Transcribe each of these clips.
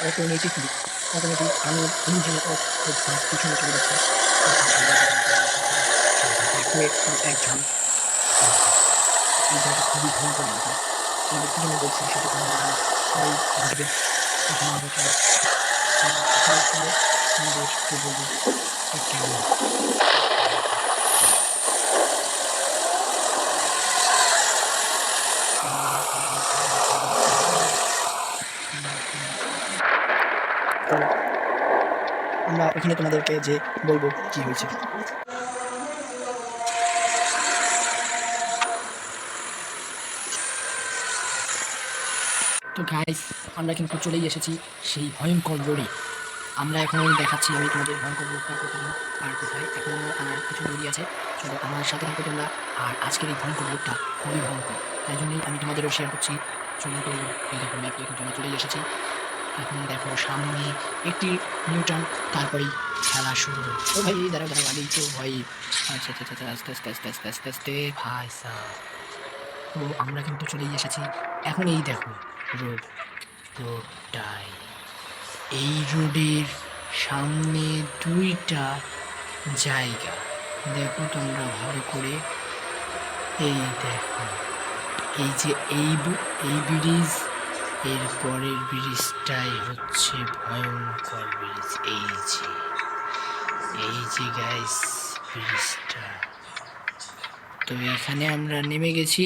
Automatic আমি ইঞ্জিনে বাস পিছনে চলে যাচ্ছে। দেখো একটু একজন এই জায়গাটা খুবই ভয়ঙ্কর লাগছে। আমাদের কি জন্য বলছি সেটা তোমরা সবাই বুঝবে। এখন আমরা চলো আমাদেরকে বলবো কেমন তো আমরা ওখানে তোমাদেরকে যে বলবো কি হয়েছে। তো গাইস আমরা কিন্তু চলেই এসেছি সেই ভয়ঙ্কর রোডে। আমরা এখন দেখাচ্ছি আমি তোমাদের ভয়ঙ্কর রোডটা কোথায় আর কোথায়। এখন আমার কিছু রোডই আছে, চলো আমার সাথে থাকো তোমরা। আর আজকের এই ভয়ঙ্কর রোডটা খুবই ভয়ঙ্কর, তাই জন্যই আমি তোমাদেরও শেয়ার করছি। চলো তো এই দেখো ম্যাপে কিন্তু আমি চলেই এসেছি। এখন দেখো সামনে একটি নিউটন, তারপরেই খেলা শুরু। ও ভাই দাঁড়াও আগেই তো ভাই। আচ্ছা আচ্ছা আচ্ছা আস্তে আস্তে আস্তে আস্তে আস্তে আস্তে ভাই সাহ। তো আমরা কিন্তু চলেই এসেছি। এখন এই দেখো রোডটাই, এই রোডের সামনে দুইটা জায়গা দেখো তোমরা ভালো করে। এই দেখো এই যে এই ব্রিজ, এর পরের ব্রিজটাই হচ্ছে ভয়ঙ্কর ব্রিজ। এই যে গাইস ব্রিজটা। তো এখানে আমরা নেমে গেছি,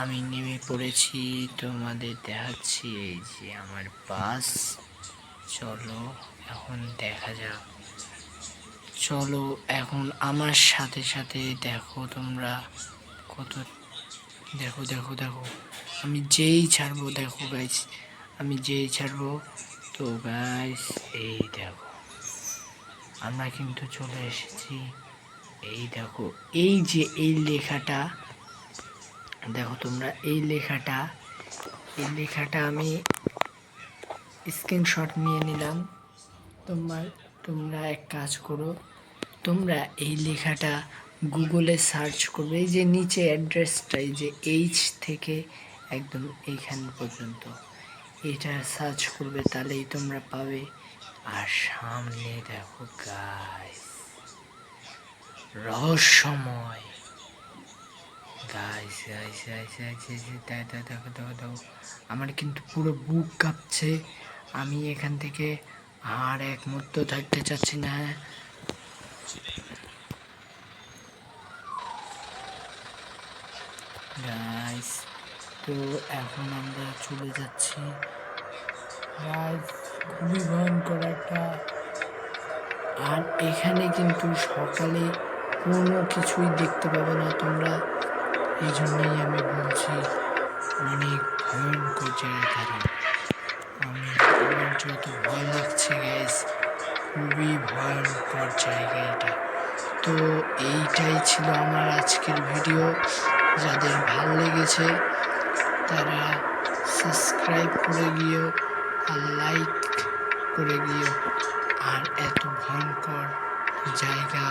আমি নেমে পড়েছি, তোমাদের দেখাচ্ছি এই যে আমার বাস। চলো এখন দেখা যাক। চলো এখন আমার সাথে সাথে দেখো তোমরা কত। দেখো দেখো দেখো আমি যেই ছাড়বো, দেখো গাইস আমি যেই ছাড়বো। তো গাইস এই দেখো আমরা কিন্তু চলে এসেছি। এই দেখো এই যে এই লেখাটা দেখো তোমরা, এই লেখাটা আমি স্ক্রিনশট নিয়ে নিলাম। তোমরা এক কাজ করো, তোমরা এই লেখাটা গুগলে সার্চ করবে। এই যে নিচে অ্যাড্রেসটা, এই যে এইচ থেকে একদম এইখান পর্যন্ত এটা সার্চ করবে, তাহলেই তোমরা পাবে। আর সামনে দেখো গাইস রহস্যময় গাইস গাইস গাইস গাইস দেখো দেখো দেখো আমার কিন্তু পুরো বুক কাঁপছে। আমি এখান থেকে আর এক মুহূর্ত থাকতে চাচ্ছি না। গাইস তো এখন আমরা চলে যাচ্ছি। গাইস খুবই ভয়ঙ্কর একটা। আর এখানে কিন্তু সকালে কোনো কিছুই দেখতে পাবে না তোমরা, এই জন্যই আমি বলছি অনেক ভয়ঙ্কর জায়গা। আমার যত ভয় লাগছে গাইস, খুবই ভয়ঙ্কর জায়গা এটা। তো এইটাই ছিল আমার আজকের ভিডিও। যাদের ভাল লেগেছে তারা সাবস্ক্রাইব করে গিয়েও আর লাইক করে গিয়েও। আর এত ভয়ঙ্কর জায়গা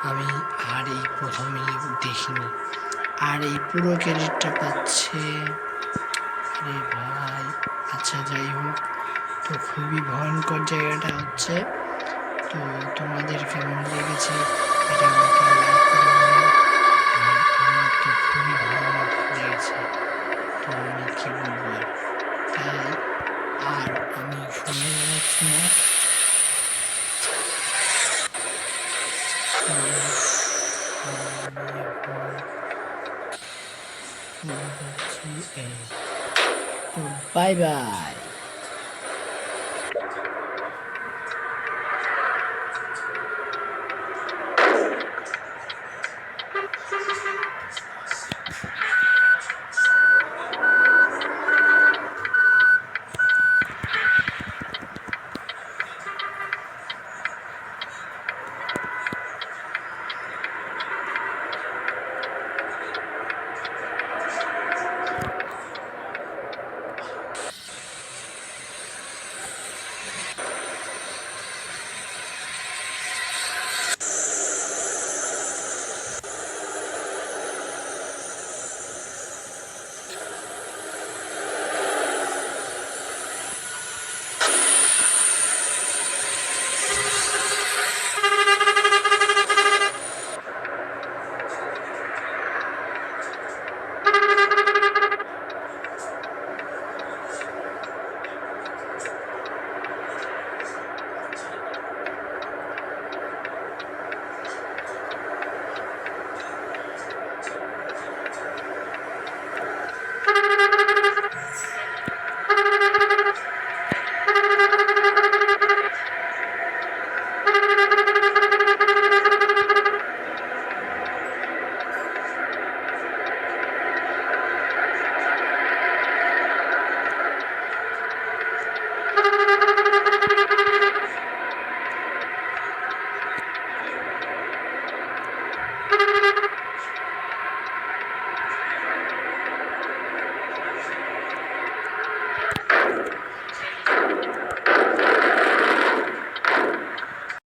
আমি আর এই প্রথমেই দেখিনি। আর এই পুরো ক্রেডিটটা পাচ্ছে আরে ভাই। আচ্ছা যাই হোক, তো খুবই ভয়ঙ্কর জায়গাটা হচ্ছে। তো তোমাদের কেমন লেগেছে এটা আমাকে লাইক করে বলো। আর আমার তো খুবই ভালো লেগেছে, তো আমি কি বলবো তাই আর আমি শুনে যাচ্ছি না। তো বাই বাই।